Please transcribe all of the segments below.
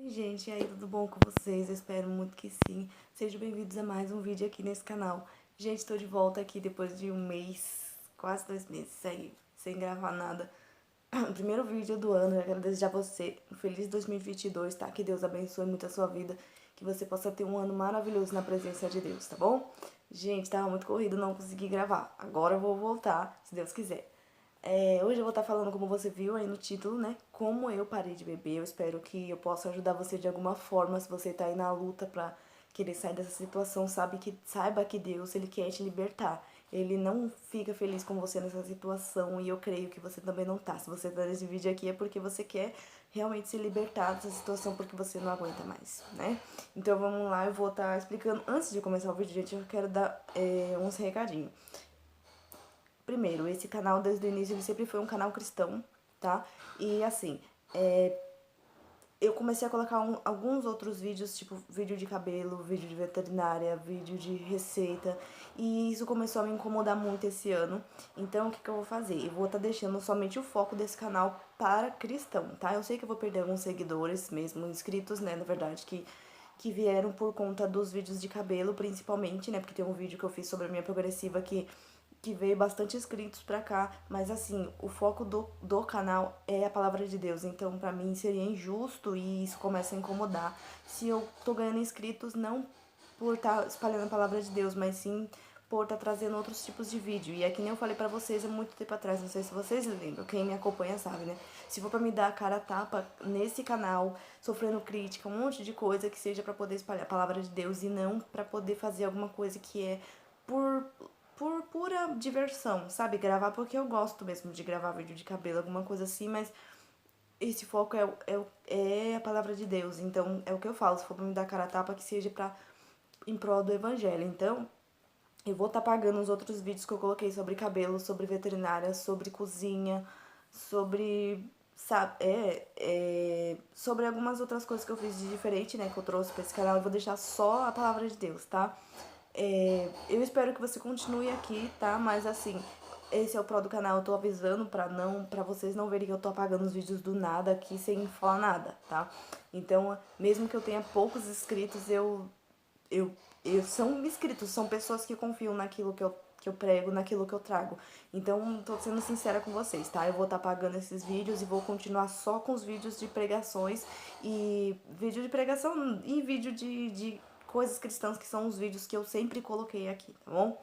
Gente, e aí, tudo bom com vocês? Eu espero muito que sim. Sejam bem-vindos a mais um vídeo aqui nesse canal. Gente, estou de volta aqui depois de um mês, quase 2 meses, sem gravar nada. Primeiro vídeo do ano, eu quero desejar a você um feliz 2022, tá? Que Deus abençoe muito a sua vida, que você possa ter um ano maravilhoso na presença de Deus, tá bom? Gente, tava muito corrido, não consegui gravar. Agora eu vou voltar, se Deus quiser. Hoje eu vou estar falando, como você viu aí no título, né? Como eu parei de beber. Eu espero que eu possa ajudar você de alguma forma, se você tá aí na luta pra querer sair dessa situação, saiba que Deus, Ele quer te libertar. Ele não fica feliz com você nessa situação e eu creio que você também não tá. Se você tá nesse vídeo aqui é porque você quer realmente se libertar dessa situação porque você não aguenta mais, né? Então vamos lá, eu vou estar explicando. Antes de começar o vídeo, gente, eu quero dar uns recadinhos. Primeiro, esse canal desde o início ele sempre foi um canal cristão, tá? E assim, eu comecei a colocar alguns outros vídeos, tipo vídeo de cabelo, vídeo de veterinária, vídeo de receita, e isso começou a me incomodar muito esse ano. Então, o que eu vou fazer? Eu vou estar deixando somente o foco desse canal para cristão, tá? Eu sei que eu vou perder alguns seguidores mesmo, inscritos, né, na verdade, que vieram por conta dos vídeos de cabelo, principalmente, né, porque tem um vídeo que eu fiz sobre a minha progressiva que veio bastante inscritos pra cá, mas assim, o foco do canal é a palavra de Deus, então pra mim seria injusto e isso começa a incomodar se eu tô ganhando inscritos não por estar espalhando a palavra de Deus, mas sim por estar trazendo outros tipos de vídeo. E é que nem eu falei pra vocês há muito tempo atrás, não sei se vocês lembram, quem me acompanha sabe, né? Se for pra me dar a cara a tapa nesse canal, sofrendo crítica, um monte de coisa que seja pra poder espalhar a palavra de Deus e não pra poder fazer alguma coisa que é por por pura diversão, sabe? Gravar porque eu gosto mesmo de gravar vídeo de cabelo, alguma coisa assim, mas esse foco é a palavra de Deus. Então, é o que eu falo, se for pra me dar cara a tapa, que seja em prol do evangelho. Então, eu vou estar pagando os outros vídeos que eu coloquei sobre cabelo, sobre veterinária, sobre cozinha, sobre, sabe, sobre algumas outras coisas que eu fiz de diferente, né, que eu trouxe pra esse canal. Eu vou deixar só a palavra de Deus, tá? Eu espero que você continue aqui, tá? Mas assim, esse é o pró do canal, eu tô avisando pra vocês não verem que eu tô apagando os vídeos do nada aqui sem falar nada, tá? Então, mesmo que eu tenha poucos inscritos, eu, são inscritos, são pessoas que confiam naquilo que eu prego, naquilo que eu trago. Então, tô sendo sincera com vocês, tá? Eu vou estar pagando esses vídeos e vou continuar só com os vídeos de pregações e vídeo de pregação e vídeo de coisas cristãs, que são os vídeos que eu sempre coloquei aqui, tá bom?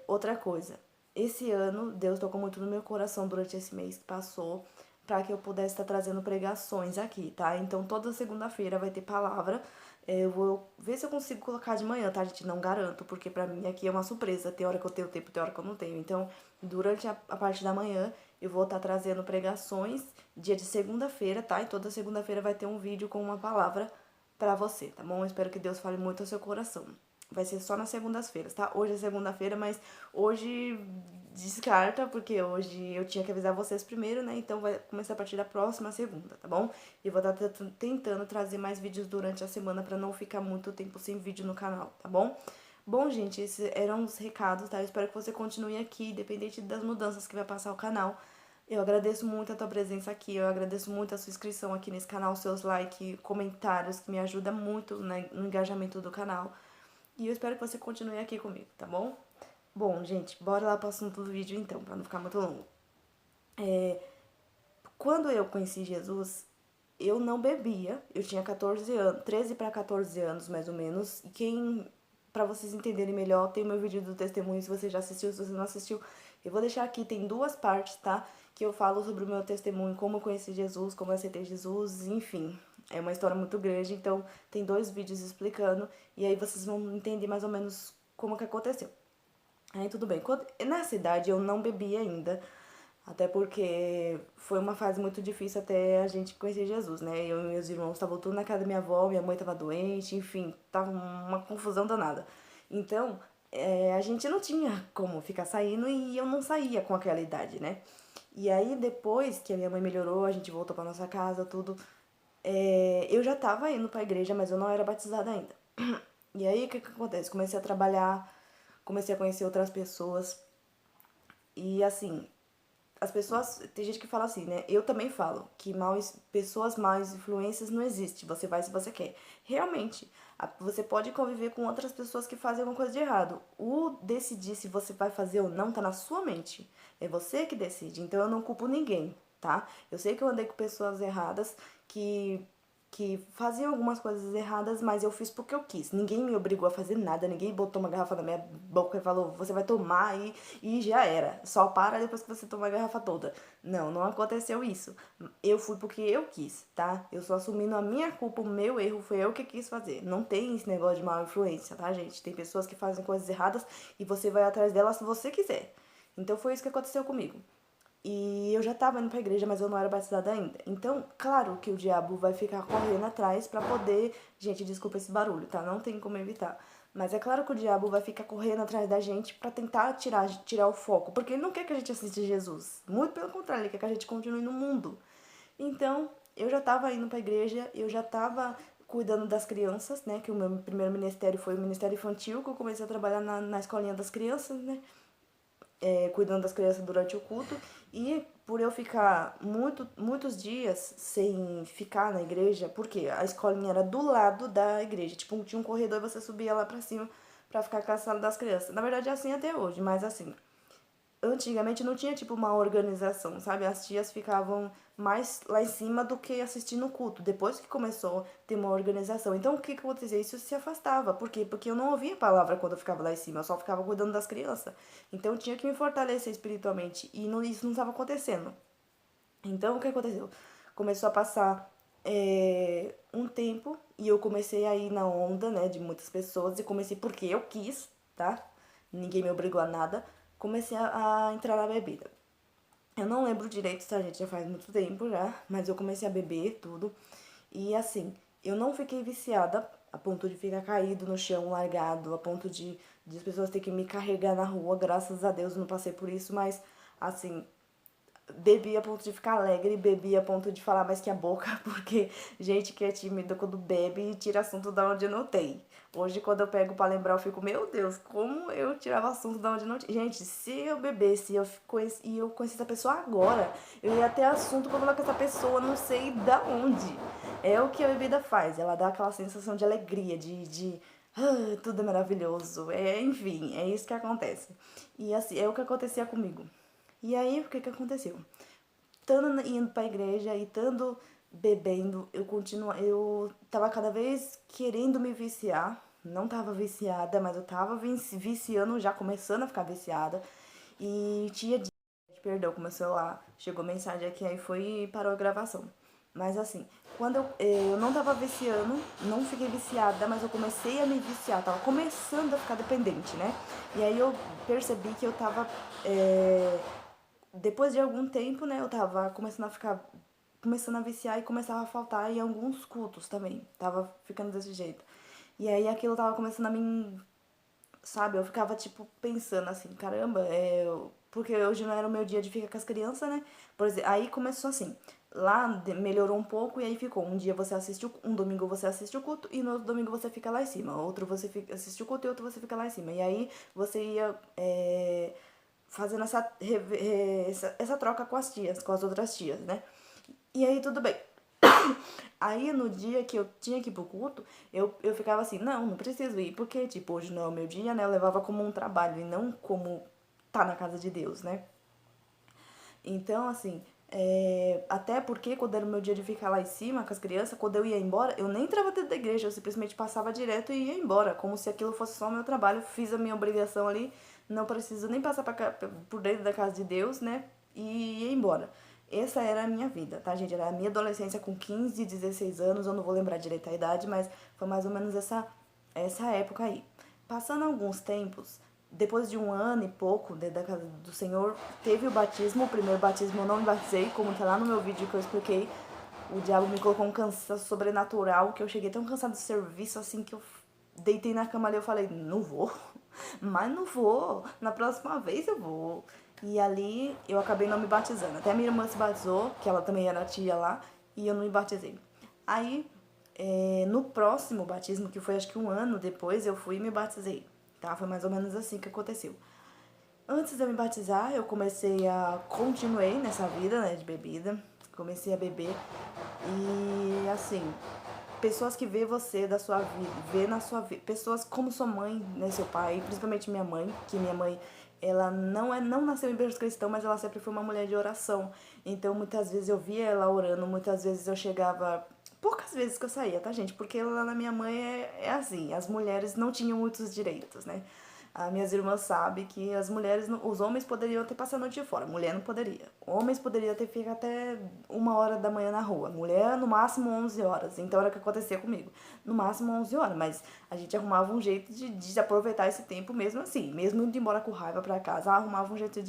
Outra coisa, esse ano Deus tocou muito no meu coração durante esse mês que passou para que eu pudesse estar trazendo pregações aqui, tá? Então toda segunda-feira vai ter palavra. Eu vou ver se eu consigo colocar de manhã, tá, gente? Não garanto, porque pra mim aqui é uma surpresa. Tem hora que eu tenho tempo, tem hora que eu não tenho. Então, durante a parte da manhã, eu vou estar trazendo pregações dia de segunda-feira, tá? E toda segunda-feira vai ter um vídeo com uma palavra pra você, tá bom? Eu espero que Deus fale muito ao seu coração. Vai ser só nas segundas-feiras, tá? Hoje é segunda-feira, mas hoje descarta, porque hoje eu tinha que avisar vocês primeiro, né? Então vai começar a partir da próxima segunda, tá bom? E vou estar tentando trazer mais vídeos durante a semana pra não ficar muito tempo sem vídeo no canal, tá bom? Bom, gente, esses eram os recados, tá? Eu espero que você continue aqui, independente das mudanças que vai passar o canal. Eu agradeço muito a tua presença aqui, eu agradeço muito a sua inscrição aqui nesse canal, seus likes, comentários, que me ajuda muito, né, no engajamento do canal. E eu espero que você continue aqui comigo, tá bom? Bom, gente, bora lá pro assunto do vídeo então, pra não ficar muito longo. Quando eu conheci Jesus, eu não bebia. Eu tinha 14 anos, 13 para 14 anos mais ou menos. E pra vocês entenderem melhor, tem o meu vídeo do testemunho, se você já assistiu, se você não assistiu, eu vou deixar aqui, tem duas partes, tá? Que eu falo sobre o meu testemunho, como eu conheci Jesus, como eu aceitei Jesus, enfim. É uma história muito grande, então tem dois vídeos explicando, e aí vocês vão entender mais ou menos como que aconteceu. Aí tudo bem. Nessa idade eu não bebia ainda, até porque foi uma fase muito difícil até a gente conhecer Jesus, né? Eu e meus irmãos estavam tudo na casa da minha avó, minha mãe tava doente, enfim, tava uma confusão danada. Então, a gente não tinha como ficar saindo e eu não saía com aquela idade, né? E aí, depois que a minha mãe melhorou, a gente voltou pra nossa casa, tudo, eu já tava indo pra igreja, mas eu não era batizada ainda. E aí, o que que acontece? Comecei a trabalhar, comecei a conhecer outras pessoas e, assim, as pessoas, tem gente que fala assim, né? Eu também falo que pessoas mais influências não existe. Você vai se você quer. Realmente, você pode conviver com outras pessoas que fazem alguma coisa de errado. O decidir se você vai fazer ou não tá na sua mente. É você que decide. Então eu não culpo ninguém, tá? Eu sei que eu andei com pessoas erradas que faziam algumas coisas erradas, mas eu fiz porque eu quis. Ninguém me obrigou a fazer nada, ninguém botou uma garrafa na minha boca e falou, você vai tomar e já era. Só para depois que você tomar a garrafa toda. Não, não aconteceu isso. Eu fui porque eu quis, tá? Eu só assumindo a minha culpa, o meu erro, foi eu que quis fazer. Não tem esse negócio de má influência, tá, gente? Tem pessoas que fazem coisas erradas e você vai atrás delas se você quiser. Então foi isso que aconteceu comigo. E eu já tava indo pra igreja, mas eu não era batizada ainda. Então, claro que o diabo vai ficar correndo atrás pra poder... Gente, desculpa esse barulho, tá? Não tem como evitar. Mas é claro que o diabo vai ficar correndo atrás da gente pra tentar tirar o foco. Porque ele não quer que a gente assista Jesus. Muito pelo contrário, ele quer que a gente continue no mundo. Então, eu já tava indo pra igreja, eu já tava cuidando das crianças, né? Que o meu primeiro ministério foi o Ministério Infantil, que eu comecei a trabalhar na escolinha das crianças, né? Cuidando das crianças durante o culto. E por eu ficar muitos dias sem ficar na igreja, porque a escolinha era do lado da igreja, tipo, tinha um corredor e você subia lá pra cima pra ficar com a sala das crianças. Na verdade é assim até hoje, mas assim, antigamente não tinha, tipo, uma organização, sabe? As tias ficavam mais lá em cima do que assistindo o culto. Depois que começou a ter uma organização. Então, o que que acontecia? Isso se afastava. Por quê? Porque eu não ouvia a palavra quando eu ficava lá em cima. Eu só ficava cuidando das crianças. Então, eu tinha que me fortalecer espiritualmente. E isso não estava acontecendo. Então, o que aconteceu? Começou a passar um tempo e eu comecei a ir na onda, né, de muitas pessoas. E comecei porque eu quis, tá? Ninguém me obrigou a nada. Comecei a entrar na bebida. Eu não lembro direito, tá, gente? Já faz muito tempo já. Mas eu comecei a beber tudo. E assim, eu não fiquei viciada a ponto de ficar caído no chão, largado, a ponto de as pessoas terem que me carregar na rua. Graças a Deus eu não passei por isso, mas assim, bebi a ponto de ficar alegre, bebi a ponto de falar mais que a boca, porque gente que é tímida quando bebe tira assunto da onde não tem. Hoje, quando eu pego pra lembrar, eu fico, meu Deus, como eu tirava assunto da onde não tinha. Gente, se eu bebesse e eu conhecesse essa pessoa agora, eu ia ter assunto pra falar com essa pessoa, não sei da onde. É o que a bebida faz, ela dá aquela sensação de alegria, tudo é maravilhoso. Enfim, é isso que acontece. E assim, é o que acontecia comigo. E aí, o que que aconteceu? Estando indo pra igreja e estando bebendo, eu tava cada vez querendo me viciar. Não tava viciada, mas eu tava viciando, já começando a ficar viciada. E tinha dia, perdão, com meu celular, chegou mensagem aqui, aí foi e parou a gravação. Mas assim, quando eu não tava viciando, não fiquei viciada, mas eu comecei a me viciar, tava começando a ficar dependente, né? E aí eu percebi que eu tava depois de algum tempo, né, eu tava começando a viciar e começava a faltar em alguns cultos também. Tava ficando desse jeito. E aí aquilo tava começando a me, sabe, eu ficava tipo pensando assim, caramba, porque hoje não era o meu dia de ficar com as crianças, né? Por exemplo, aí começou assim, lá melhorou um pouco e aí ficou, um dia você assiste, um domingo você assiste o culto e no outro domingo você fica lá em cima, outro você assiste o culto e outro você fica lá em cima. E aí você ia fazendo essa troca com as tias, com as outras tias, né? E aí tudo bem. Aí no dia que eu tinha que ir pro culto, eu ficava assim, não preciso ir, porque tipo, hoje não é o meu dia, né? Eu levava como um trabalho e não como tá na casa de Deus, né? Então, assim, até porque quando era o meu dia de ficar lá em cima com as crianças, quando eu ia embora, eu nem entrava dentro da igreja, eu simplesmente passava direto e ia embora, como se aquilo fosse só o meu trabalho, fiz a minha obrigação ali, não preciso nem passar por dentro da casa de Deus, né? E ia embora. Essa era a minha vida, tá, gente? Era a minha adolescência com 15, 16 anos, eu não vou lembrar direito a idade, mas foi mais ou menos essa época aí. Passando alguns tempos, depois de um ano e pouco da casa do Senhor, teve o batismo. O primeiro batismo eu não me batizei, como tá lá no meu vídeo que eu expliquei. O diabo me colocou um cansaço sobrenatural, que eu cheguei tão cansada do serviço, assim, que eu deitei na cama ali e eu falei, não vou, mas não vou, na próxima vez eu vou. E ali eu acabei não me batizando. Até minha irmã se batizou, que ela também era tia lá, e eu não me batizei. Aí, no próximo batismo, que foi acho que um ano depois, eu fui e me batizei, tá? Foi mais ou menos assim que aconteceu. Antes de eu me batizar, eu continuei nessa vida, né, de bebida. Comecei a beber e, assim, pessoas que vê você da sua vida, vê na sua vida, pessoas como sua mãe, né, seu pai, principalmente minha mãe, que minha mãe, ela não nasceu em berço cristão, mas ela sempre foi uma mulher de oração. Então, muitas vezes eu via ela orando, muitas vezes eu chegava, poucas vezes que eu saía, tá, gente? Porque lá na minha mãe é assim, as mulheres não tinham muitos direitos, né? As minhas irmãs sabem que as mulheres, os homens poderiam ter passado a noite fora, mulher não poderia. Homens poderiam ter ficado até 1 hora da manhã na rua, mulher no máximo 11 horas. Então era o que acontecia comigo, no máximo 11 horas, mas a gente arrumava um jeito de aproveitar esse tempo mesmo assim, mesmo indo embora com raiva pra casa, arrumava um jeito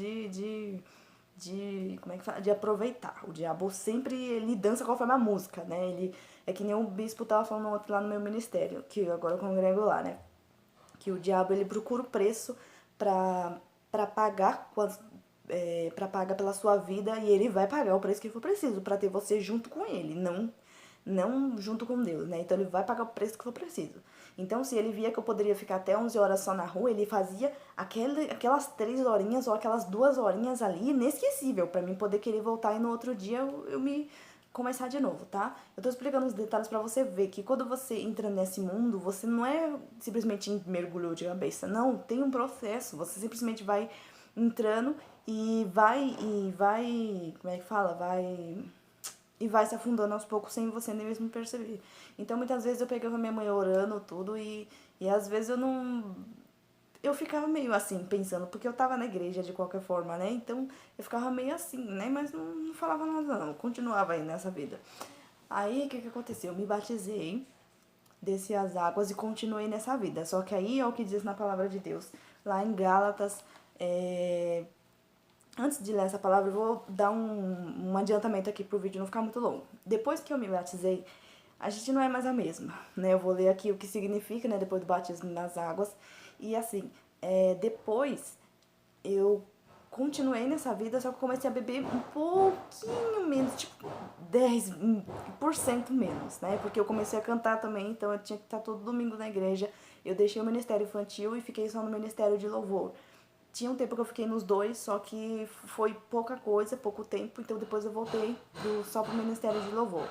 como é que fala? De aproveitar. O diabo sempre, ele dança conforme a música, né? Ele é que nem o bispo tava falando ontem lá no meu ministério, que agora eu congrego lá, né? Que o diabo, ele procura o preço para pagar para pagar pela sua vida, e ele vai pagar o preço que for preciso para ter você junto com ele, não junto com Deus, né? Então ele vai pagar o preço que for preciso. Então, se ele via que eu poderia ficar até 11 horas só na rua, ele fazia aquelas 3 horinhas ou aquelas 2 horinhas ali inesquecível para mim poder querer voltar e no outro dia eu me começar de novo, tá? Eu tô explicando os detalhes pra você ver que quando você entra nesse mundo, você não é simplesmente mergulhou de cabeça, não, tem um processo, você simplesmente vai entrando como é que fala? Vai se afundando aos poucos sem você nem mesmo perceber. Então, muitas vezes eu pegava minha mãe orando tudo e às vezes eu ficava meio assim, pensando, porque eu tava na igreja de qualquer forma, né? Então eu ficava meio assim, né? Mas não falava nada, não. Continuava aí nessa vida. Aí o que aconteceu? Eu me batizei, desci as águas e continuei nessa vida. Só que aí é o que diz na palavra de Deus, lá em Gálatas. Antes de ler essa palavra, eu vou dar um adiantamento aqui pro vídeo não ficar muito longo. Depois que eu me batizei, a gente não é mais a mesma, né? Eu vou ler aqui o que significa, né? Depois do batismo nas águas. E assim, depois eu continuei nessa vida, só que comecei a beber um pouquinho menos, tipo 10% menos, né? Porque eu comecei a cantar também, então eu tinha que estar todo domingo na igreja. Eu deixei o ministério infantil e fiquei só no ministério de louvor. Tinha um tempo que eu fiquei nos dois, só que foi pouca coisa, pouco tempo, então depois eu voltei só pro ministério de louvor.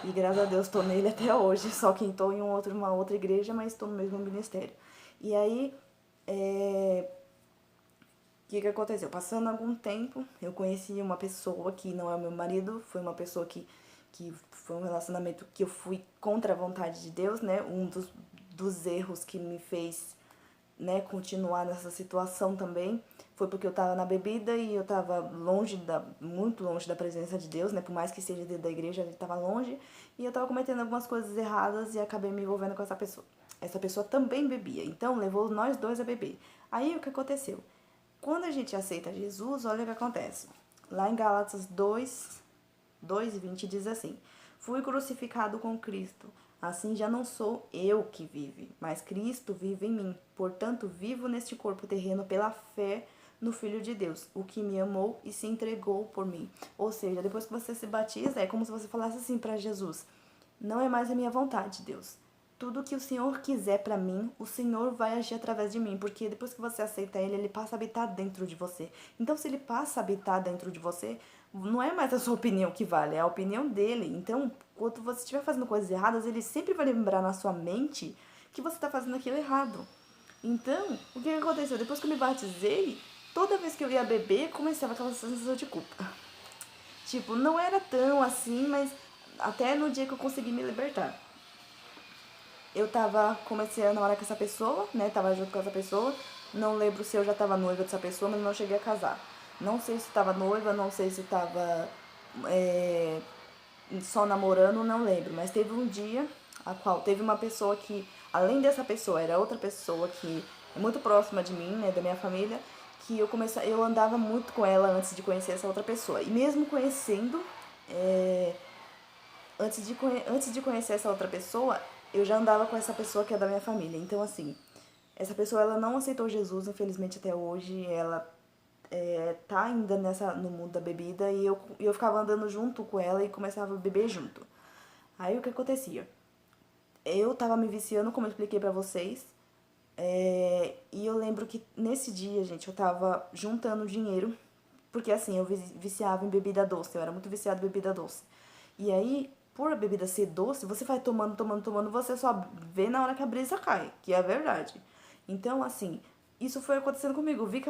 E graças a Deus estou nele até hoje, só que estou em uma outra igreja, mas estou no mesmo ministério. E aí, o que aconteceu? Passando algum tempo, eu conheci uma pessoa que não é o meu marido, foi uma pessoa que foi um relacionamento que eu fui contra a vontade de Deus, né? Um dos erros que me fez, né, continuar nessa situação também foi porque eu tava na bebida e eu tava muito longe da presença de Deus, né? Por mais que seja dentro da igreja, ele tava longe. E eu tava cometendo algumas coisas erradas e acabei me envolvendo com essa pessoa. Essa pessoa também bebia, então levou nós dois a beber. Aí o que aconteceu? Quando a gente aceita Jesus, olha o que acontece. Lá em Gálatas 2:20 diz assim: Fui crucificado com Cristo. Assim já não sou eu que vive, mas Cristo vive em mim. Portanto, vivo neste corpo terreno pela fé no Filho de Deus, o que me amou e se entregou por mim. Ou seja, depois que você se batiza, é como se você falasse assim para Jesus: Não é mais a minha vontade, Deus. Tudo que o Senhor quiser pra mim, o Senhor vai agir através de mim, porque depois que você aceita Ele, Ele passa a habitar dentro de você. Então, se Ele passa a habitar dentro de você, não é mais a sua opinião que vale, é a opinião dele. Então, quando você estiver fazendo coisas erradas, Ele sempre vai lembrar na sua mente que você está fazendo aquilo errado. Então, o que aconteceu? Depois que eu me batizei, toda vez que eu ia beber, começava aquela sensação de culpa. Tipo, não era tão assim, mas até no dia que eu consegui me libertar. Comecei a namorar com essa pessoa, né? Tava junto com essa pessoa. Não lembro se eu já tava noiva dessa pessoa, mas não cheguei a casar. Não sei se tava noiva, não sei se tava só namorando, não lembro. Mas teve um dia a qual teve uma pessoa que, além dessa pessoa, era outra pessoa que é muito próxima de mim, né? Da minha família, que eu andava muito com ela antes de conhecer essa outra pessoa. E mesmo conhecendo, antes de conhecer essa outra pessoa, eu já andava com essa pessoa que é da minha família. Então, assim, essa pessoa, ela não aceitou Jesus, infelizmente, até hoje. Ela tá ainda no mundo da bebida e eu ficava andando junto com ela e começava a beber junto. Aí, o que acontecia? Eu tava me viciando, como eu expliquei pra vocês, E eu lembro que nesse dia, gente, eu tava juntando dinheiro, porque assim, eu viciava em bebida doce, eu era muito viciada em bebida doce. E aí, por a bebida ser doce, você vai tomando, tomando, tomando, você só vê na hora que a brisa cai, que é a verdade. Então, assim, isso foi acontecendo comigo. Eu vi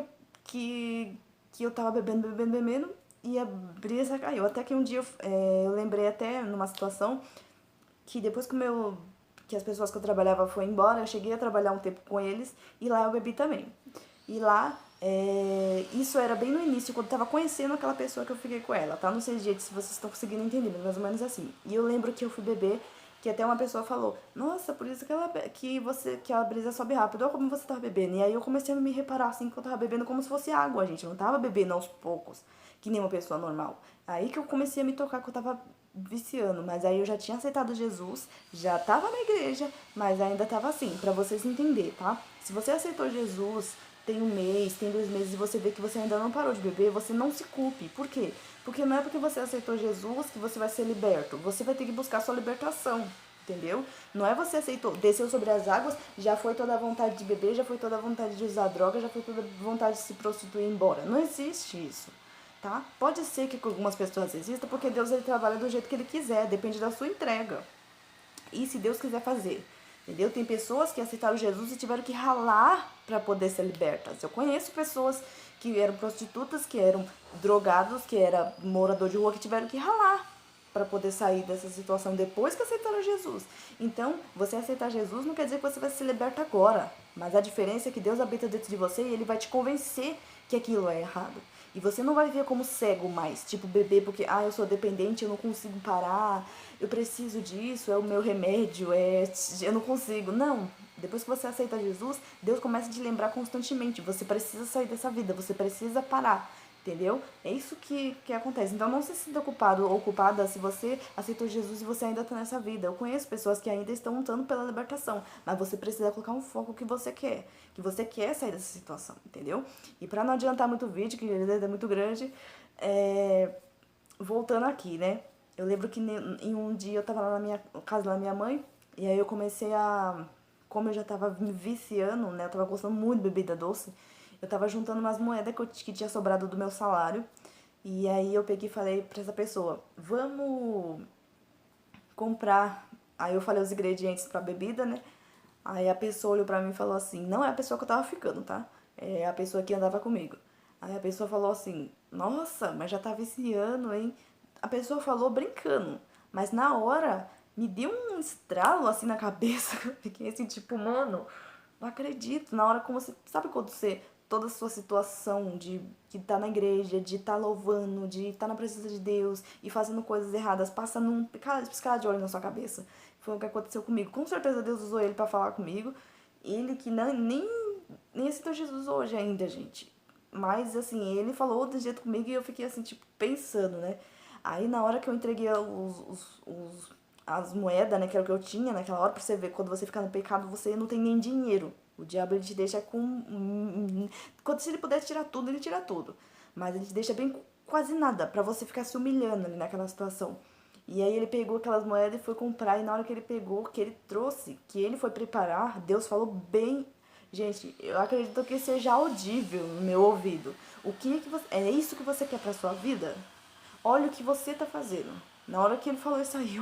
que eu tava bebendo, bebendo, bebendo, e a brisa caiu. Até que um dia eu lembrei até numa situação que depois que as pessoas que eu trabalhava foram embora, eu cheguei a trabalhar um tempo com eles e lá eu bebi também. E lá, isso era bem no início, quando eu tava conhecendo aquela pessoa que eu fiquei com ela, tá? Não sei, gente, se vocês estão conseguindo entender, mas mais ou menos assim. E eu lembro que eu fui beber, que até uma pessoa falou, nossa, por isso que a brisa sobe rápido, olha como você tava bebendo. E aí eu comecei a me reparar assim que eu tava bebendo como se fosse água, gente. Eu não tava bebendo aos poucos, que nem uma pessoa normal. Aí que eu comecei a me tocar que eu tava viciando, mas aí eu já tinha aceitado Jesus, já tava na igreja, mas ainda tava assim, pra vocês entenderem, tá? Se você aceitou Jesus, tem 1 mês, tem 2 meses e você vê que você ainda não parou de beber, você não se culpe. Por quê? Porque não é porque você aceitou Jesus que você vai ser liberto. Você vai ter que buscar sua libertação. Entendeu? Não é você aceitou, desceu sobre as águas, já foi toda a vontade de beber, já foi toda a vontade de usar droga, já foi toda a vontade de se prostituir e ir embora. Não existe isso, tá? Pode ser que algumas pessoas existam porque Deus ele trabalha do jeito que ele quiser, depende da sua entrega. E se Deus quiser fazer, entendeu? Tem pessoas que aceitaram Jesus e tiveram que ralar para poder ser libertas. Eu conheço pessoas que eram prostitutas, que eram drogados, que eram morador de rua, que tiveram que ralar para poder sair dessa situação depois que aceitaram Jesus. Então, você aceitar Jesus não quer dizer que você vai se libertar agora, mas a diferença é que Deus habita dentro de você e ele vai te convencer que aquilo é errado. E você não vai viver como cego mais, tipo beber porque, eu sou dependente, eu não consigo parar, eu preciso disso, é o meu remédio, eu não consigo. Não, depois que você aceita Jesus, Deus começa a te lembrar constantemente, você precisa sair dessa vida, você precisa parar. Entendeu? É isso que acontece. Então não se sinta culpado ou culpada se você aceitou Jesus e você ainda está nessa vida. Eu conheço pessoas que ainda estão lutando pela libertação, mas você precisa colocar um foco que você quer sair dessa situação, entendeu? E para não adiantar muito o vídeo, que é muito grande, voltando aqui, né? Eu lembro que em um dia eu tava lá na minha casa da minha mãe, e aí eu comecei a... Como eu já tava me viciando, né? Eu tava gostando muito de bebida doce. Eu tava juntando umas moedas que tinha sobrado do meu salário. E aí eu peguei e falei pra essa pessoa, vamos comprar. Aí eu falei os ingredientes pra bebida, né? Aí a pessoa olhou pra mim e falou assim, não é a pessoa que eu tava ficando, tá? É a pessoa que andava comigo. Aí a pessoa falou assim, nossa, mas já tá viciando, hein? A pessoa falou brincando, mas na hora me deu um estralo assim na cabeça. Eu fiquei assim, tipo, mano, não acredito. Na hora como você. Sabe quando você. Toda a sua situação de tá na igreja, de tá louvando, de tá na presença de Deus e fazendo coisas erradas, passa num piscar de olho na sua cabeça. Foi o que aconteceu comigo. Com certeza Deus usou ele pra falar comigo. Ele que nem aceitou Jesus hoje ainda, gente. Mas, assim, ele falou desse jeito comigo e eu fiquei, assim, tipo, pensando, né? Aí, na hora que eu entreguei as moedas, né, que era o que eu tinha naquela hora, pra você ver, quando você fica no pecado, você não tem nem dinheiro. O diabo, ele te deixa com... Quando se ele pudesse tirar tudo, ele tira tudo. Mas ele te deixa bem quase nada, pra você ficar se humilhando ali naquela situação. E aí ele pegou aquelas moedas e foi comprar, e na hora que ele pegou, que ele trouxe, que ele foi preparar, Deus falou bem. Gente, eu acredito que seja audível no meu ouvido. O que você... É isso que você quer pra sua vida? Olha o que você tá fazendo. Na hora que ele falou isso aí,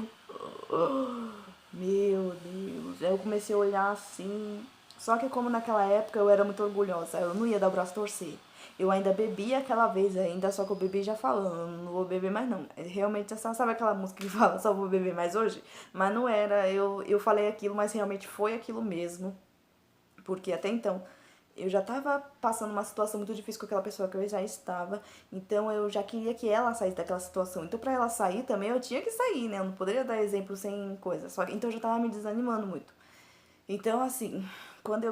meu Deus. Aí eu comecei a olhar assim. Só que como naquela época eu era muito orgulhosa, eu não ia dar o braço a torcer. Eu ainda bebi aquela vez ainda, só que eu bebi já falando, não vou beber mais não. Realmente, sabe aquela música que fala, só vou beber mais hoje? Mas não era, eu falei aquilo, mas realmente foi aquilo mesmo. Porque até então eu já estava passando uma situação muito difícil com aquela pessoa que eu já estava, então eu já queria que ela saísse daquela situação. Então para ela sair também eu tinha que sair, né? Eu não poderia dar exemplo sem coisa. Só que então eu já tava me desanimando muito. Então assim, quando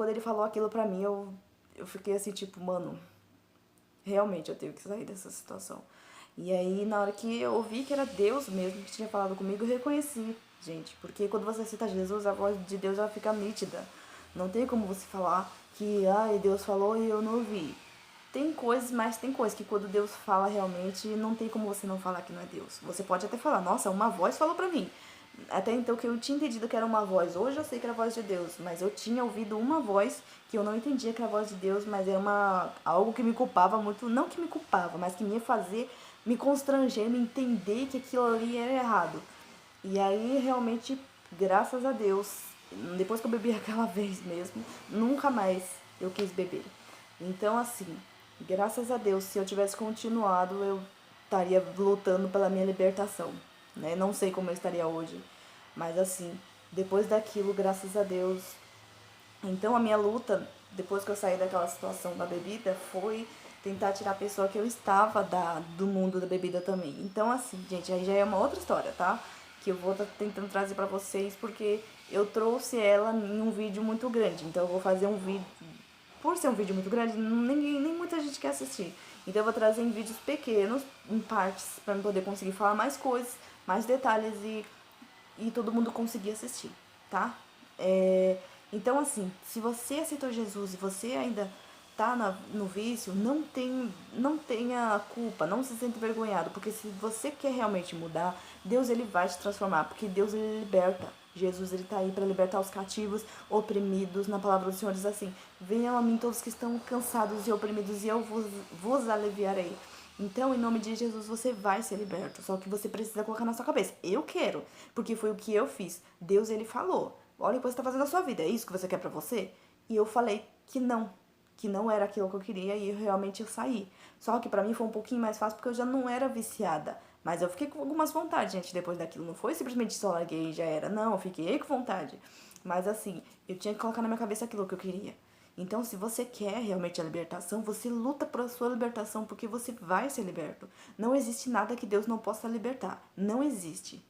ele falou aquilo pra mim, eu fiquei assim, tipo, mano, realmente eu tenho que sair dessa situação. E aí, na hora que eu ouvi que era Deus mesmo que tinha falado comigo, eu reconheci, gente. Porque quando você cita Jesus, a voz de Deus ela fica nítida. Não tem como você falar que, Deus falou e eu não ouvi. Tem coisas, mas tem coisas que quando Deus fala realmente, não tem como você não falar que não é Deus. Você pode até falar, nossa, uma voz falou pra mim. Até então que eu tinha entendido que era uma voz. Hoje eu sei que era a voz de Deus, mas eu tinha ouvido uma voz que eu não entendia que era a voz de Deus, mas era algo que me culpava muito, não que me culpava, mas que me ia fazer me constranger, me entender que aquilo ali era errado. E aí realmente, graças a Deus, depois que eu bebi aquela vez mesmo, nunca mais eu quis beber. Então assim, graças a Deus, se eu tivesse continuado, eu estaria lutando pela minha libertação, né? Não sei como eu estaria hoje, mas assim, depois daquilo, graças a Deus. Então a minha luta, depois que eu saí daquela situação da bebida, foi tentar tirar a pessoa que eu estava do mundo da bebida também. Então assim, gente, aí já é uma outra história, tá? Que eu vou estar tentando trazer pra vocês, porque eu trouxe ela em um vídeo muito grande. Então eu vou fazer um vídeo, por ser um vídeo muito grande, nem muita gente quer assistir. Então eu vou trazer em vídeos pequenos, em partes, pra eu poder conseguir falar mais coisas, mais detalhes e todo mundo conseguir assistir, tá? Então, assim, se você aceitou Jesus e você ainda tá no vício, não tenha culpa, não se sinta envergonhado, porque se você quer realmente mudar, Deus ele vai te transformar, porque Deus ele liberta. Jesus ele tá aí para libertar os cativos, oprimidos. Na palavra do Senhor diz assim: venham a mim todos que estão cansados e oprimidos e eu vos aliviarei. Então, em nome de Jesus, você vai ser liberto. Só que você precisa colocar na sua cabeça: eu quero, porque foi o que eu fiz. Deus, ele falou: olha o que você está fazendo na sua vida, é isso que você quer pra você? E eu falei que não era aquilo que eu queria e realmente eu saí. Só que pra mim foi um pouquinho mais fácil porque eu já não era viciada. Mas eu fiquei com algumas vontades, gente, depois daquilo. Não foi simplesmente só larguei e já era. Não, eu fiquei com vontade. Mas assim, eu tinha que colocar na minha cabeça aquilo que eu queria. Então, se você quer realmente a libertação, você luta por sua libertação, porque você vai ser liberto. Não existe nada que Deus não possa libertar. Não existe.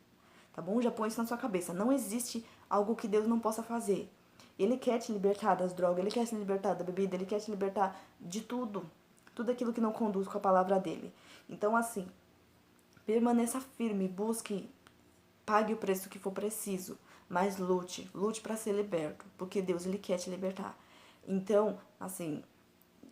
Tá bom? Já põe isso na sua cabeça. Não existe algo que Deus não possa fazer. Ele quer te libertar das drogas, ele quer te libertar da bebida, ele quer te libertar de tudo. Tudo aquilo que não conduz com a palavra dele. Então, assim, permaneça firme, busque, pague o preço que for preciso, mas lute para ser liberto, porque Deus ele quer te libertar. Então, assim,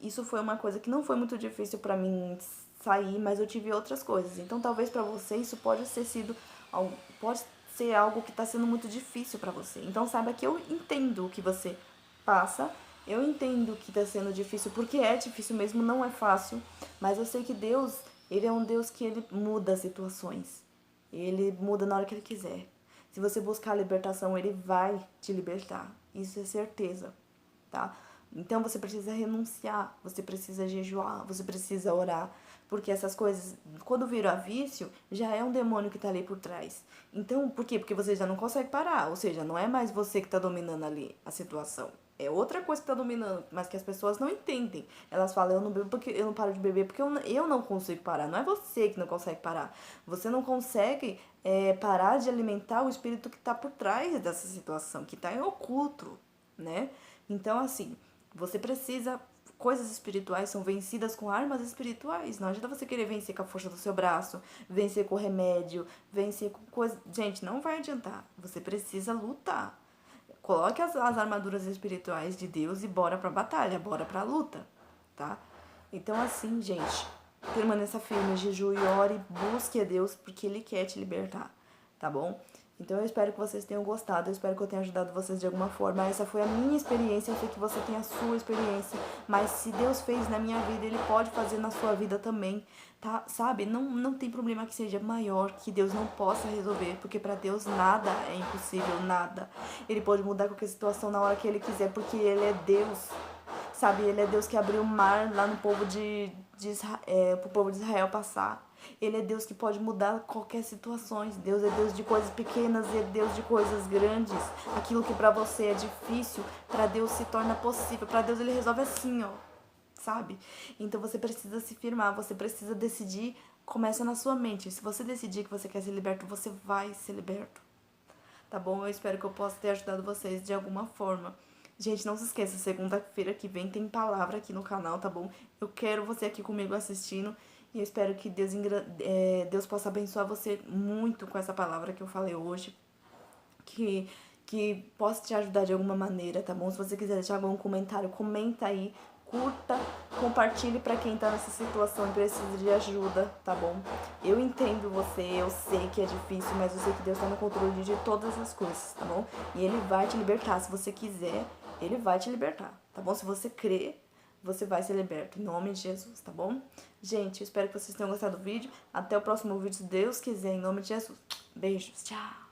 isso foi uma coisa que não foi muito difícil para mim sair, mas eu tive outras coisas. Então, talvez para você isso pode ser algo que está sendo muito difícil para você. Então, saiba que eu entendo o que você passa. Eu entendo que está sendo difícil, porque é difícil mesmo, não é fácil. Mas eu sei que Deus, ele é um Deus que ele muda as situações. Ele muda na hora que ele quiser. Se você buscar a libertação, ele vai te libertar. Isso é certeza, tá? Então você precisa renunciar, você precisa jejuar, você precisa orar, porque essas coisas, quando vira vício, já é um demônio que tá ali por trás. Então, por quê? Porque você já não consegue parar, ou seja, não é mais você que tá dominando ali a situação. É outra coisa que tá dominando, mas que as pessoas não entendem. Elas falam: eu não bebo porque eu não paro de beber porque eu não consigo parar. Não é você que não consegue parar. Você não consegue parar de alimentar o espírito que tá por trás dessa situação, que tá em oculto, né? Então, assim, você precisa. Coisas espirituais são vencidas com armas espirituais. Não adianta você querer vencer com a força do seu braço, vencer com remédio, vencer com coisa. Gente, não vai adiantar. Você precisa lutar. Coloque as armaduras espirituais de Deus e bora pra batalha, bora pra luta, tá? Então, assim, gente, permaneça firme, jejue, ore, busque a Deus, porque Ele quer te libertar, tá bom? Então eu espero que vocês tenham gostado, eu espero que eu tenha ajudado vocês de alguma forma. Essa foi a minha experiência, eu sei que você tem a sua experiência, mas se Deus fez na minha vida, Ele pode fazer na sua vida também, tá? Sabe? Não tem problema que seja maior, que Deus não possa resolver, porque para Deus nada é impossível, nada. Ele pode mudar qualquer situação na hora que Ele quiser, porque Ele é Deus. Sabe, ele é Deus que abriu o mar lá no povo pro povo de Israel passar. Ele é Deus que pode mudar qualquer situação. Deus é Deus de coisas pequenas e é Deus de coisas grandes. Aquilo que pra você é difícil, pra Deus se torna possível. Pra Deus ele resolve assim, ó. Sabe? Então você precisa se firmar, você precisa decidir. Começa na sua mente. Se você decidir que você quer ser liberto, você vai ser liberto. Tá bom? Eu espero que eu possa ter ajudado vocês de alguma forma. Gente, não se esqueça, segunda-feira que vem tem palavra aqui no canal, tá bom? Eu quero você aqui comigo assistindo e eu espero que Deus possa abençoar você muito com essa palavra que eu falei hoje, que possa te ajudar de alguma maneira, tá bom? Se você quiser deixar algum comentário, comenta aí curta, compartilhe pra quem tá nessa situação e precisa de ajuda, tá bom? Eu entendo você, eu sei que é difícil, mas eu sei que Deus tá no controle de todas as coisas, tá bom? E Ele vai te libertar, se você quiser, Ele vai te libertar, tá bom? Se você crer, você vai ser liberto, em nome de Jesus, tá bom? Gente, eu espero que vocês tenham gostado do vídeo. Até o próximo vídeo, se Deus quiser, em nome de Jesus. Beijos, tchau!